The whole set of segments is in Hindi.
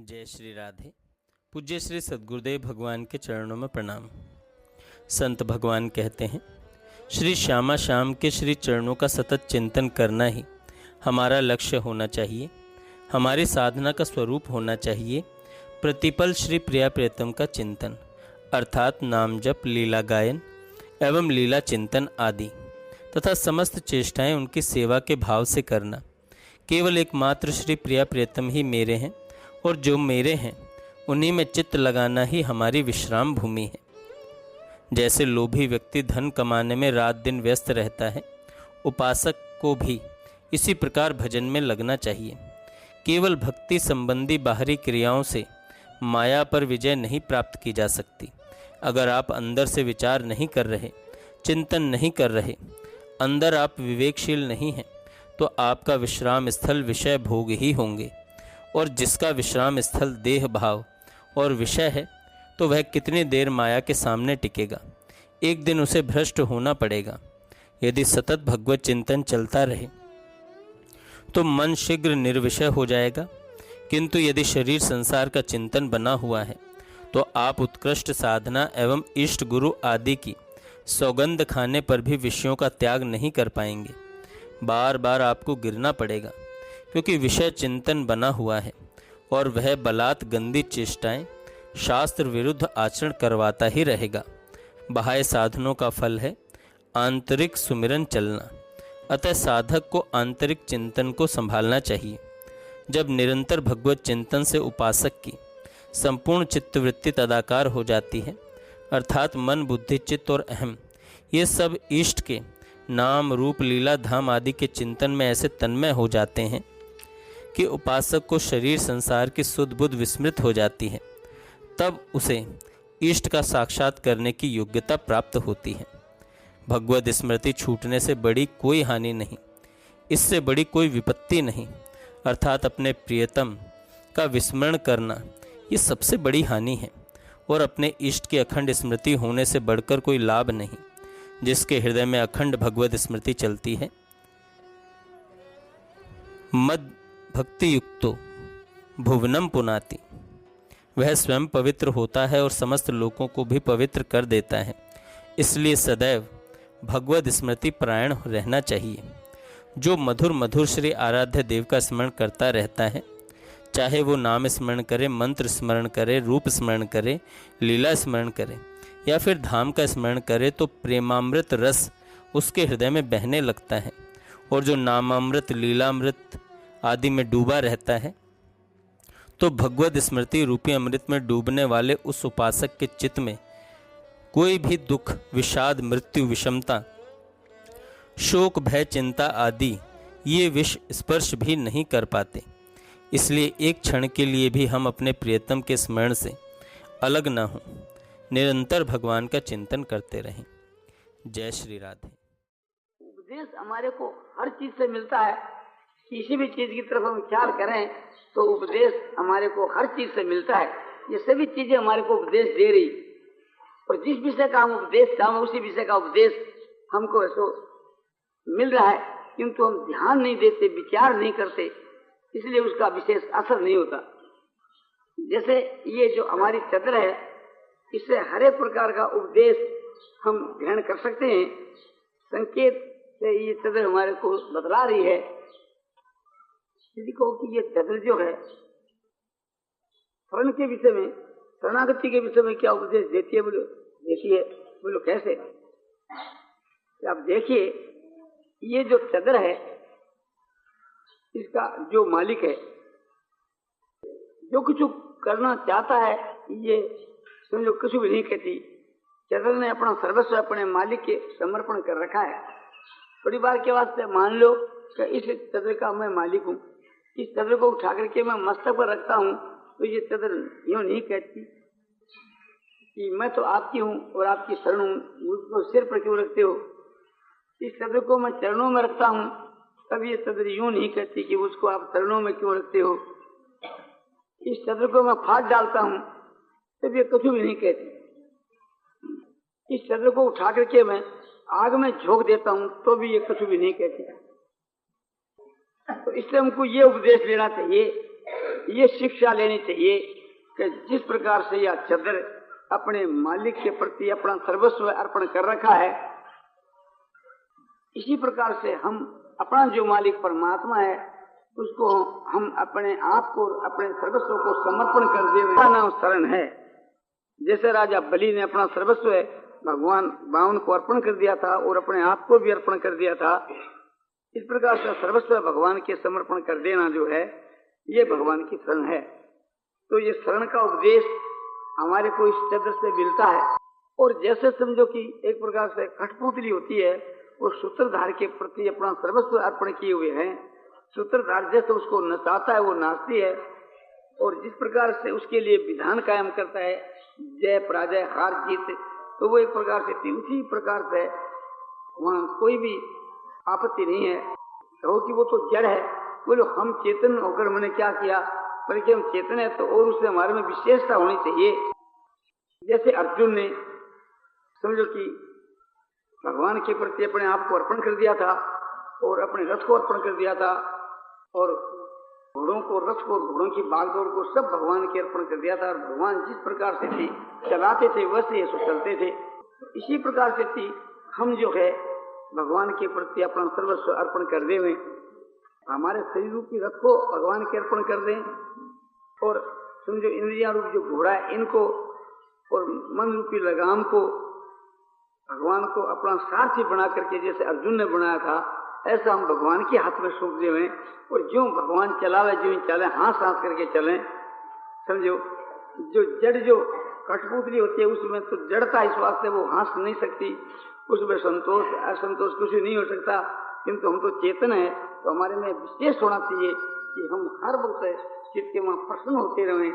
जय श्री राधे। पूज्य श्री सद्गुरुदेव भगवान के चरणों में प्रणाम। संत भगवान कहते हैं, श्री श्यामा श्याम के श्री चरणों का सतत चिंतन करना ही हमारा लक्ष्य होना चाहिए, हमारी साधना का स्वरूप होना चाहिए। प्रतिपल श्री प्रिया प्रियतम का चिंतन अर्थात नाम जप, लीला गायन एवं लीला चिंतन आदि तथा समस्त चेष्टाएं उनकी सेवा के भाव से करना। केवल एकमात्र श्री प्रिया प्रियतम ही मेरे हैं और जो मेरे हैं उन्हीं में चित्त लगाना ही हमारी विश्राम भूमि है। जैसे लोभी व्यक्ति धन कमाने में रात दिन व्यस्त रहता है, उपासक को भी इसी प्रकार भजन में लगना चाहिए। केवल भक्ति संबंधी बाहरी क्रियाओं से माया पर विजय नहीं प्राप्त की जा सकती। अगर आप अंदर से विचार नहीं कर रहे, चिंतन नहीं कर रहे, अंदर आप विवेकशील नहीं हैं, तो आपका विश्राम स्थल विषय भोग ही होंगे। और जिसका विश्राम स्थल देह भाव और विषय है, तो वह कितनी देर माया के सामने टिकेगा। एक दिन उसे भ्रष्ट होना पड़ेगा। यदि सतत भगवत चिंतन चलता रहे तो मन शीघ्र निर्विषय हो जाएगा, किंतु यदि शरीर संसार का चिंतन बना हुआ है तो आप उत्कृष्ट साधना एवं इष्ट गुरु आदि की सौगंध खाने पर भी विषयों का त्याग नहीं कर पाएंगे। बार बार आपको गिरना पड़ेगा, क्योंकि विषय चिंतन बना हुआ है और वह बलात् गंदी चेष्टाएं, शास्त्र विरुद्ध आचरण करवाता ही रहेगा। बाह्य साधनों का फल है आंतरिक सुमिरन चलना। अतः साधक को आंतरिक चिंतन को संभालना चाहिए। जब निरंतर भगवत चिंतन से उपासक की संपूर्ण चित्तवृत्ति तदाकार हो जाती है, अर्थात मन, बुद्धि, चित्त और अहम ये सब इष्ट के नाम, रूप, लीला, धाम आदि के चिंतन में ऐसे तन्मय हो जाते हैं कि उपासक को शरीर संसार की सुध बुध विस्मृत हो जाती है। तब उसे इष्ट का साक्षात करने की योग्यता प्राप्त होती है। भगवत स्मृति छूटने से बड़ी कोई हानि नहीं, इससे बड़ी कोई विपत्ति नहीं। अर्थात अपने प्रियतम का विस्मरण करना ये सबसे बड़ी हानि है, और अपने इष्ट की अखंड स्मृति होने से बढ़कर कोई लाभ नहीं। जिसके हृदय में अखंड भगवत स्मृति चलती है, मद भक्ति युक्तो भुवनम पुनाति, वह स्वयं पवित्र होता है और समस्त लोगों को भी पवित्र कर देता है। इसलिए सदैव भगवत स्मृति परायण रहना चाहिए। जो मधुर मधुर श्री आराध्य देव का स्मरण करता रहता है, चाहे वो नाम स्मरण करे, मंत्र स्मरण करे, रूप स्मरण करे, लीला स्मरण करे या फिर धाम का स्मरण करे, तो प्रेमामृत रस उसके हृदय में बहने लगता है। और जो नामामृत, लीलामृत आदि में डूबा रहता है, तो भगवत स्मृति रूपी अमृत में डूबने वाले उस उपासक के चित्त में कोई भी दुख, विषाद, मृत्यु, विषमता, शोक, भय, चिंता आदि ये विष स्पर्श भी नहीं कर पाते। इसलिए एक क्षण के लिए भी हम अपने प्रियतम के स्मरण से अलग न हों, निरंतर भगवान का चिंतन करते रहें। जय श्री राधे। उपदेश हमारे को हर चीज से मिलता है। किसी भी चीज की तरफ हम ख्याल करें तो उपदेश हमारे को हर चीज से मिलता है। ये सभी चीजें हमारे को उपदेश दे रही, और जिस विषय का हम उपदेश चाहें उसी विषय का उपदेश हमको ऐसा मिल रहा है, किंतु हम ध्यान नहीं देते, विचार नहीं करते, इसलिए उसका विशेष असर नहीं होता। जैसे ये जो हमारी चद्र है, इससे हर एक प्रकार का उपदेश हम ग्रहण कर सकते हैं। संकेत से ये चद्र हमारे को बतला रही है। यदि कहो कि ये चद्र जो है शरण के विषय में, शरणागति के विषय में क्या उपदेश देती है? बोलो देती है। बोलो कैसे? आप देखिए, ये जो चद्र है इसका जो मालिक है, जो कुछ करना चाहता है, ये समझो कुछ भी नहीं कहती। चद्र ने अपना सर्वस्व अपने मालिक के समर्पण कर रखा है। थोड़ी बार के वास्ते मान लो कि इस चद्र का मैं मालिक हूँ, इस चद्र को उठा करके मैं मस्तक पर रखता हूँ, तो ये चद्र यूं नहीं कहती कि मैं तो आपकी हूँ और आपकी शरण हूँ, मुझको सिर पर क्यों रखते हो। इस चद्र को मैं चरणों में रखता हूँ, तब ये चद्र यूं नहीं कहती कि उसको आप चरणों में क्यों रखते हो। इस चद्र को मैं फाड़ डालता हूँ, तब ये कुछ भी नहीं कहती। इस चद्र को उठा करके मैं आग में झोंक देता हूँ, तो भी ये कुछ भी नहीं कहती। तो इसलिए हमको ये उपदेश लेना चाहिए ये शिक्षा लेनी चाहिए कि जिस प्रकार से यह चद्दर अपने मालिक के प्रति अपना सर्वस्व अर्पण कर रखा है, इसी प्रकार से हम अपना जो मालिक परमात्मा है उसको हम अपने आप को, अपने सर्वस्व को समर्पण कर दे, नाम शरण है। जैसे राजा बलि ने अपना सर्वस्व भगवान वामन को अर्पण कर दिया था और अपने आप को भी अर्पण कर दिया था, इस प्रकार से सर्वस्व भगवान के समर्पण कर देना जो है ये भगवान की शरण है। तो ये शरण का उपदेश हमारे को इस चद्दर से मिलता है। और जैसे समझो कि एक प्रकार से कठपुतली होती है, वो सूत्रधार के प्रति अपना सर्वस्व अर्पण किए हुए है, सूत्रधार जैसे उसको नचाता है वो नाचती है, और जिस प्रकार से उसके लिए विधान कायम करता है, जय पराजय हार जीत, तो वो एक प्रकार से उसी प्रकार से वहाँ कोई भी आपत्ति नहीं है। कहो कि वो तो जड़ है, बोलो हम चेतन होकर मैंने क्या किया, बल्कि हम चेतन है तो और उससे हमारे में विशेषता होनी चाहिए। जैसे अर्जुन ने समझो कि भगवान के प्रति अपने आप को अर्पण कर दिया था और अपने रथ को अर्पण कर दिया था, और घोड़ों को, रथ को, घोड़ों की भागदौड़ को सब भगवान के अर्पण कर दिया था, और भगवान जिस प्रकार से थी चलाते थे वैसे ये चलते थे। इसी प्रकार से थी हम जो है भगवान के प्रति अपना सर्वस्व अर्पण कर दे, हमारे शरीर रूपी रथ को भगवान के अर्पण कर दें, और समझो इंद्रियां रूप जो घोड़ा है इनको और मन रूपी लगाम को भगवान को अपना सारथी बना करके जैसे अर्जुन ने बनाया था, ऐसा हम भगवान के हाथ में सौंप दें, और जो भगवान चलावे जो चले, हाथ सांस करके चलें। समझो जो जड़ जो कठपुतली होती है उसमें तो जड़ता इस वास्ते वो हंस नहीं सकती, उसमें संतोष असंतोष कुछ नहीं हो सकता, किंतु हम तो चेतन है तो हमारे में विशेष होना चाहिए कि हम हर वक्त चित्त के वहाँ प्रसन्न होते रहें,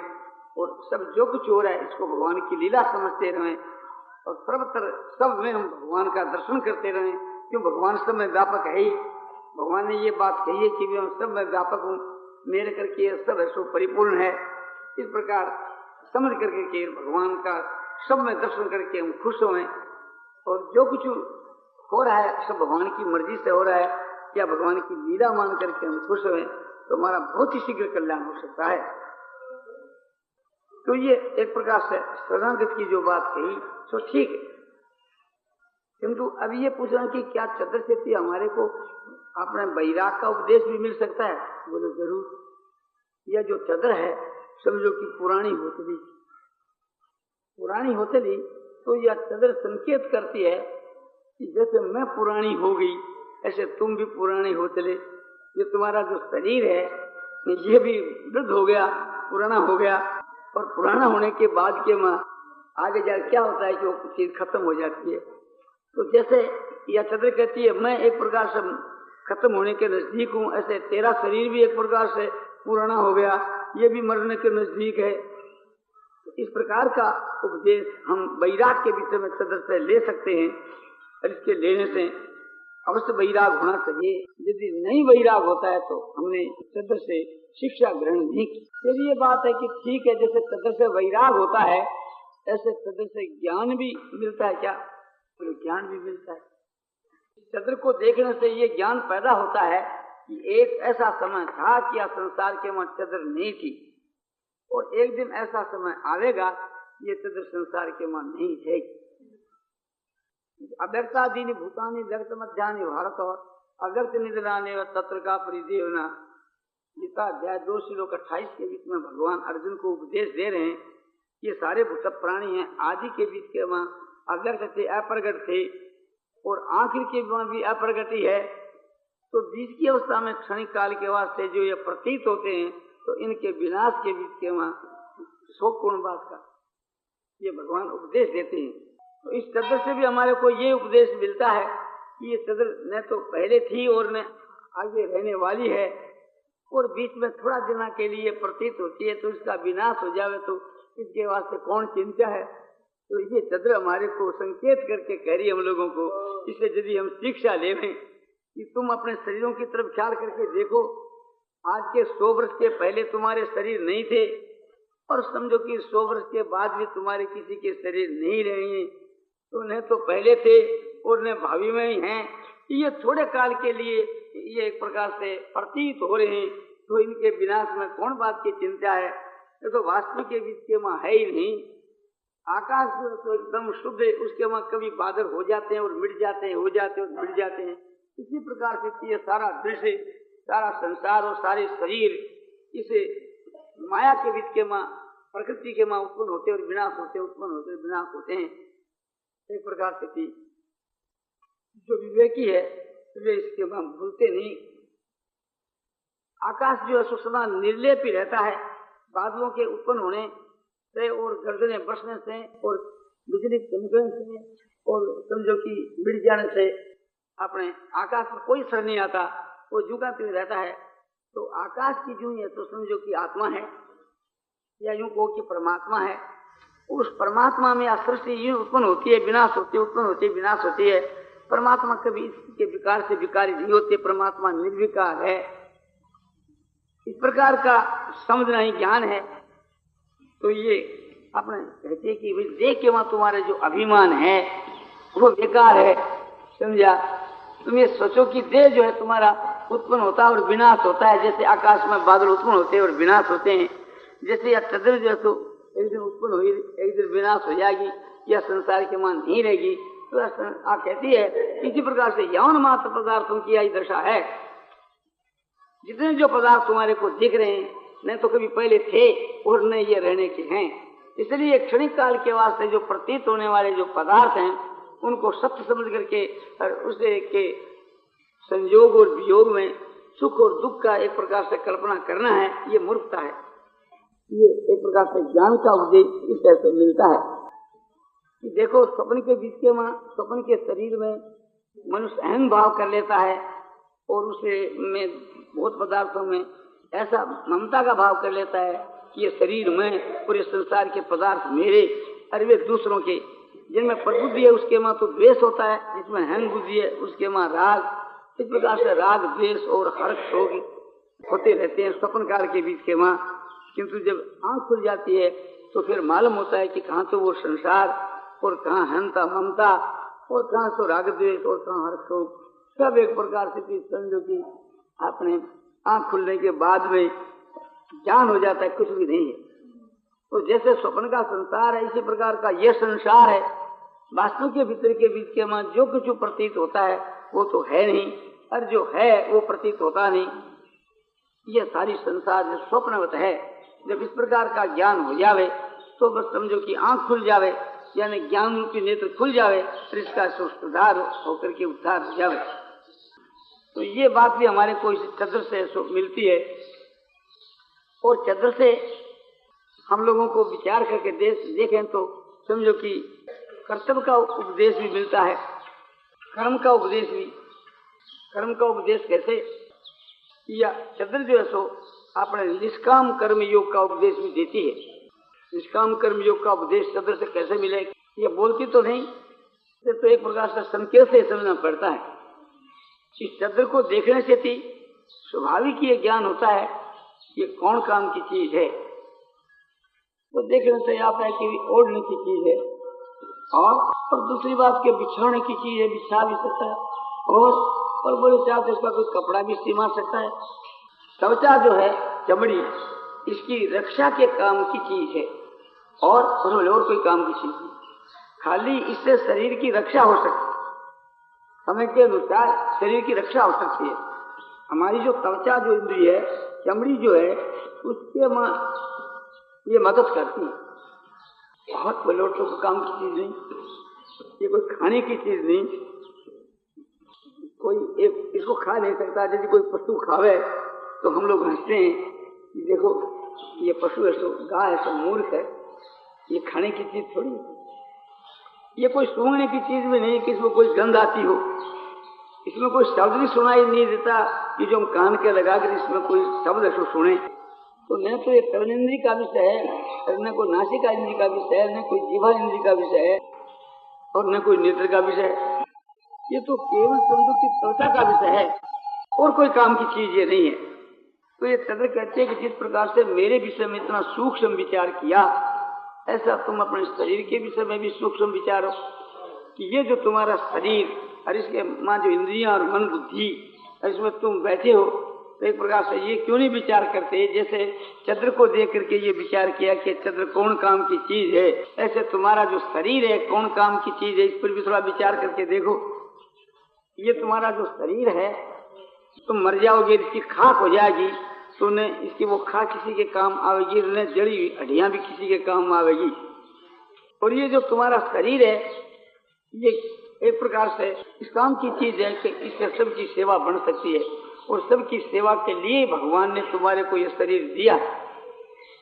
और सब जो कुछ हो रहा है इसको भगवान की लीला समझते रहें, और सर्वत्र सब में हम भगवान का दर्शन करते रहें, क्यों भगवान सब में व्यापक है ही। भगवान ने ये बात कही है कि मैं सब में व्यापक हूँ, मेरे करके सब है सो परिपूर्ण है। इस प्रकार समझ करके कि भगवान का सब में दर्शन करके हम खुश हों, और जो कुछ हो रहा है सब भगवान की मर्जी से हो रहा है, या भगवान की लीला मान करके हम खुश हों, तो हमारा बहुत ही शीघ्र कल्याण हो सकता है। तो ये एक प्रकार से शरणागत की जो बात कही तो ठीक है, किंतु अभी ये पूछना कि क्या चद्दर से थी हमारे को अपने वैराग का उपदेश भी मिल सकता है? बोलो जरूर। यह जो चद्दर है समझो कि पुरानी होतली तो यह चद्दर संकेत करती है कि जैसे मैं पुरानी हो गई ऐसे तुम भी पुराने हो चले। ये तुम्हारा जो शरीर है ये भी वृद्ध हो गया, पुराना हो गया, और पुराना होने के बाद के माँ आगे जाकर क्या होता है कि वो चीज खत्म हो जाती है। तो जैसे यह चद्दर कहती है मैं एक प्रकार से खत्म होने के नजदीक हूँ, ऐसे तेरा शरीर भी एक प्रकार से पुराना हो गया, ये भी मरने के नजदीक है। तो इस प्रकार का उपदेश हम वैराग के विषय में चद्दर से ले सकते हैं, और इसके लेने से अवश्य वैराग होना चाहिए। यदि नहीं वैराग होता है तो हमने चद्दर से शिक्षा ग्रहण नहीं की। फिर ये बात है कि ठीक है, जैसे चद्दर से वैराग होता है ऐसे चद्दर से ज्ञान भी मिलता है क्या? तो ज्ञान भी मिलता है। चद्दर को देखने से ये ज्ञान पैदा होता है कि एक ऐसा समय था कि संसार के वहां चद्दर नहीं थी, और एक दिन ऐसा समय आवेगा ये चद्दर संसार के वहां नहीं है। अव्यक्तादीनि भूतानि व्यक्त मध्यानि भारत और अव्यक्त निधनाने व तत्र का परिदेवना, गीता अध्याय 2 श्लोक 28 के बीच में भगवान अर्जुन को उपदेश दे रहे हैं। ये सारे भूत प्राणी हैं, आदि के बीच के वहाँ अव्यक्त थे, अप्रगट थे, और आखिर के वहाँ भी अप्रगति है। तो बीच की अवस्था में क्षणिक काल के वास्ते जो ये प्रतीत होते हैं, तो इनके विनाश के बीच के वहाँ शोकपूर्ण बात का ये भगवान उपदेश देते हैं। तो इस चद्दर से भी हमारे को ये उपदेश मिलता है कि ये चद्दर न तो पहले थी और न आगे रहने वाली है, और बीच में थोड़ा दिन के लिए प्रतीत होती है, तो इसका विनाश हो जावे तो इसके वास्ते कौन चिंता है। तो ये चद्दर हमारे को संकेत करके कह रही है हम लोगों को। इससे यदि हम शिक्षा लेवें कि तुम अपने शरीरों की तरफ ख्याल करके देखो, आज के 100 वर्ष के पहले तुम्हारे शरीर नहीं थे, और समझो कि 100 वर्ष के बाद भी तुम्हारे किसी के शरीर नहीं रहेंगे, तो न तो पहले थे और न भावी में ही हैं। ये थोड़े काल के लिए ये एक प्रकार से प्रतीत हो रहे हैं, तो इनके विनाश में कौन बात की चिंता है? ये तो वास्तविक के बीच के वहां है ही नहीं। आकाश जो तो एकदम शुद्ध है, उसके वहां कभी बादल हो जाते हैं और मिट जाते हैं, हो जाते हैं और मिट जाते हैं। इसी प्रकार से ये सारा दृश्य, सारा संसार और सारे शरीर इसे माया के बीच के वहां, प्रकृति के वहां उत्पन्न होते और विनाश होते, उत्पन्न होते विनाश होते हैं। एक प्रकार से थी जो विवेकी है वे इसके वहां भूलते नहीं। आकाश जो है सदा निर्लेप ही रहता है, बादलों के उत्पन्न होने से और गर्जने बरसने से और बिजली चमकने से और समझो कि मिट जाने से अपने आकाश पर कोई असर नहीं आता, वो झुकाते हुए रहता है। तो आकाश की जो है तो समझो कि आत्मा है, या यूं कहो कि परमात्मा है। उस परमात्मा में सृष्टि यूं उत्पन्न होती है, विनाश होती है, उत्पन्न होती है, विनाश होती है। परमात्मा कभी इसके विकार से विकारी नहीं होते, परमात्मा निर्विकार है। इस प्रकार का समझना ही ज्ञान है। तो ये अपने कहते कि देख के वहां तुम्हारे जो अभिमान है वो बेकार है, समझा। तुम ये सोचो कि देह जो है तुम्हारा उत्पन्न होता है और विनाश होता है, जैसे आकाश में बादल उत्पन्न होते हैं और विनाश होते हैं। जैसे यह चंद्र जो है तो एक दिन उत्पन्न हुई, एक दिन विनाश हो जाएगी, यह संसार के मान नहीं रहेगी। तो आप कहती है इसी प्रकार से यौन मात्र पदार्थों की यही दशा है। जितने जो पदार्थ तुम्हारे को दिख रहे हैं न तो कभी पहले थे और न ये रहने के हैं। इसलिए क्षणिक काल के वास्ते जो प्रतीत होने वाले जो पदार्थ हैं उनको सत्य समझ करके और उसे के संयोग और वियोग में सुख और दुख का एक प्रकार से कल्पना करना है, ये मूर्खता है। ये एक प्रकार से ज्ञान का उपदेश इस तरह से मिलता है कि देखो स्वप्न के बीच के वहां, स्वप्न के शरीर में मनुष्य अहम भाव कर लेता है और उसे में बहुत पदार्थों में ऐसा ममता का भाव कर लेता है कि ये शरीर में पूरे संसार के पदार्थ मेरे, अरे वे दूसरों के। जिनमें प्रबुद्धि है उसके वहां तो द्वेष होता है, जिसमें हंग बुद्धि है उसके वहां राग। इस प्रकार से राग द्वेष और हर्ष शोक होते रहते हैं स्वप्न काल के बीच के वहां। किंतु जब आंख खुल जाती है तो फिर मालूम होता है कि कहाँ तो वो संसार और कहाँ हंता ममता और कहाँ तो राग द्वेष और कहाँ हर्ष शोक, सब एक प्रकार से समझो कि अपने आंख खुलने के बाद में ज्ञान हो जाता है, कुछ भी नहीं है। तो जैसे स्वप्न का संसार है इसी प्रकार का यह संसार है। वास्तु के भीतर के बीच के वहां जो कुछ प्रतीत होता है वो तो है नहीं, और जो है वो प्रतीत होता नहीं। यह सारी संसार जो स्वप्नवत है, जब इस प्रकार का ज्ञान हो जावे तो बस समझो कि आंख खुल जावे, यानी ज्ञान रूपी नेत्र खुल जावे, फिर इसका सुधार होकर के उद्धार हो जावे। तो ये बात भी हमारे को इस चद्र से मिलती है। और चद्र से हम लोगों को विचार करके देखें तो समझो कि कर्तव्य का उपदेश भी मिलता है, कर्म का उपदेश भी। कर्म का उपदेश कैसे, या चद्र जो है सो अपने निष्काम कर्म योग का उपदेश भी देती है। निष्काम कर्म योग का उपदेश चद्र से कैसे मिले, ये बोलती तो नहीं, तो एक प्रकार से संकेत से समझना पड़ता है। इस चद्र को देखने से थी स्वाभाविक ये ज्ञान होता है ये कौन काम की चीज है। तो देखने से आता है कि ओढ़ने की चीज है, और दूसरी बात के बिछाने की चीज है, बिछा भी सकता है, और बोले चाहे तो इसका कोई कपड़ा भी सीमा सकता है। त्वचा जो है चमड़ी, इसकी रक्षा के काम की चीज है, और कोई काम की चीज नहीं। खाली इससे शरीर की रक्षा हो सकती है, समय के अनुसार शरीर की रक्षा हो सकती है। हमारी जो त्वचा जो इंद्रिय है, चमड़ी जो है, उसके ये मदद करती है। बहुत बलोटों का काम की चीज नहीं, ये कोई खाने की चीज नहीं। कोई एक इसको खा नहीं सकता। यदि कोई पशु खावे तो हम लोग हंसते हैं कि देखो ये पशु है, सो गाय है, सो मूर्ख है, ये खाने की चीज थोड़ी। ये कोई सूंघने की चीज भी नहीं कि इसमें कोई गंध आती हो, इसमें कोई शब्द भी सुनाई नहीं देता कि जो हम कान के लगाकर इसमें कोई शब्द ऐसा सुने। तो न तो ये कर्मेंद्री का विषय है, न कोई नासिका इंद्री का विषय है, न कोई जीवा इंद्री का विषय है, और न कोई नेत्र का विषय है। ये तो केवल समझो की त्वचा का विषय है, और कोई काम की चीज ये नहीं है। तो ये चंद्र कहते हैं कि जिस प्रकार से मेरे विषय में इतना सूक्ष्म विचार किया, ऐसा तुम अपने शरीर के विषय में भी सूक्ष्म विचारो कि ये जो तुम्हारा शरीर और इसके मां जो इंद्रियां और मन बुद्धि, इसमें तुम बैठे हो, तो एक प्रकार से ये क्यों नहीं विचार करते, जैसे चंद्र को देख करके ये विचार किया कि चंद्र कौन काम की चीज है, ऐसे तुम्हारा जो शरीर है कौन काम की चीज है, इस पर भी थोड़ा विचार करके देखो। ये तुम्हारा जो शरीर है, तुम मर जाओगे, इसकी खाक हो जाएगी, तो न इसकी वो खाक किसी के काम आवेगी, न जड़ी हुई हड्डियां भी किसी के काम आवेगी। और ये जो तुम्हारा शरीर है, ये एक प्रकार से इस काम की चीज है कि इससे सबकी सेवा बन सकती है, और सबकी सेवा के लिए भगवान ने तुम्हारे को ये शरीर दिया।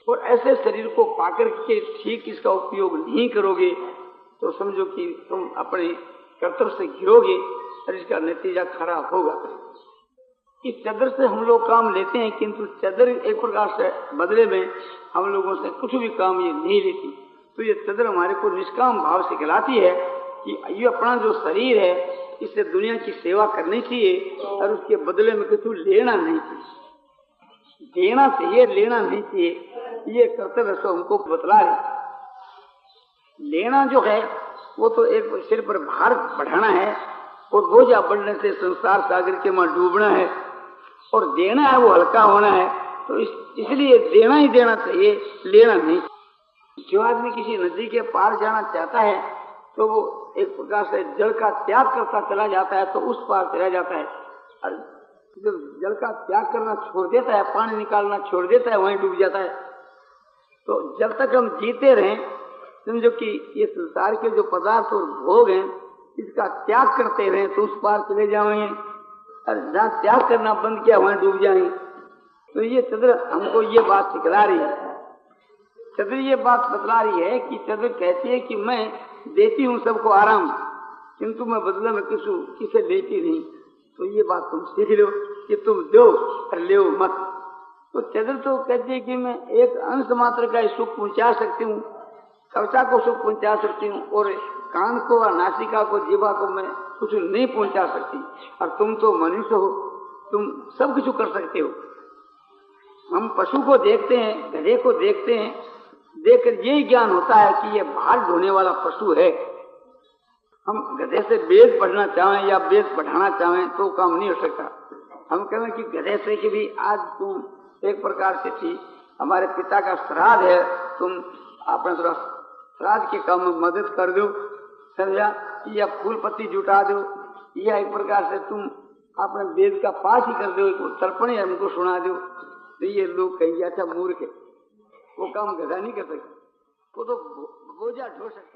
और ऐसे शरीर को पाकर के ठीक इसका उपयोग नहीं करोगे तो समझो कि तुम अपने कर्तव्य से गिरोगे और इसका नतीजा खराब होगा। इस चदर से हम लोग काम लेते हैं, किंतु चदर एक प्रकार से बदले में हम लोगों से कुछ भी काम ये नहीं लेती। तो ये चदर हमारे को निष्काम भाव से खिलाती है कि ये अपना जो शरीर है इससे दुनिया की सेवा करनी चाहिए और उसके बदले में कुछ लेना नहीं चाहिए। देना चाहिए, लेना नहीं चाहिए, ये कर्तव्य से हमको बतला रही। लेना जो है वो तो एक सिर पर भार बढ़ाना है और बोझा बढ़ने से संसार सागर के में डूबना है, और देना है वो हल्का होना है। तो इसलिए देना ही देना चाहिए, लेना नहीं। जो आदमी किसी नदी के पार जाना चाहता है तो वो एक प्रकार से जल का त्याग करता चला जाता है, तो उस पार चला जाता है। और जब जल का त्याग करना छोड़ देता है, पानी निकालना छोड़ देता है, वहीं डूब जाता है। तो जब तक हम जीते रहें, समझो कि ये संसार के जो पदार्थ और भोग हैं इसका त्याग करते रहें तो उस पार चले जाएंगे, और जहाँ त्याग करना बंद किया वहीं डूब जाएंगे। तो ये चंद्र हमको ये बात सिखला रही है। चंद्र ये बात बतला रही है कि चंद्र कहती है कि मैं देती हूँ सबको आराम, किंतु मैं बदले में किसे लेती नहीं। तो ये बात तुम सीख लो कि तुम दो और ले मत। तो चंद्र तो कहती है कि मैं एक अंश मात्र का सुख पहुंचा सकती हूँ, कवचा को सुख पहुंचा सकती हूँ, और कान को और नासिका को, जीवा को मैं कुछ नहीं पहुंचा सकती। और तुम तो मनुष्य हो, तुम सब कुछ कर सकते हो। हम पशु को देखते हैं, गधे को देखते हैं, देखकर यही ज्ञान होता है कि ये भार ढोने वाला पशु है। हम गधे से वेद पढ़ना चाहें या वेद पढ़ाना चाहें तो काम नहीं हो सकता। हम कहें कि गधे से कि भी आज तुम एक प्रकार से थी, हमारे पिता का श्राद्ध है, तुम अपने थोड़ा श्राद्ध के काम में मदद कर दो, समझा, या फूल पत्ती जुटा दो, या एक प्रकार से तुम अपने वेद का पाठ ही कर दो, तर्पण ही हमको सुना दो। तो ये लोग कहेंगे अच्छा मूर्ख है, वो काम गधा नहीं कर सकता, वो तो बोझा ढो सकता।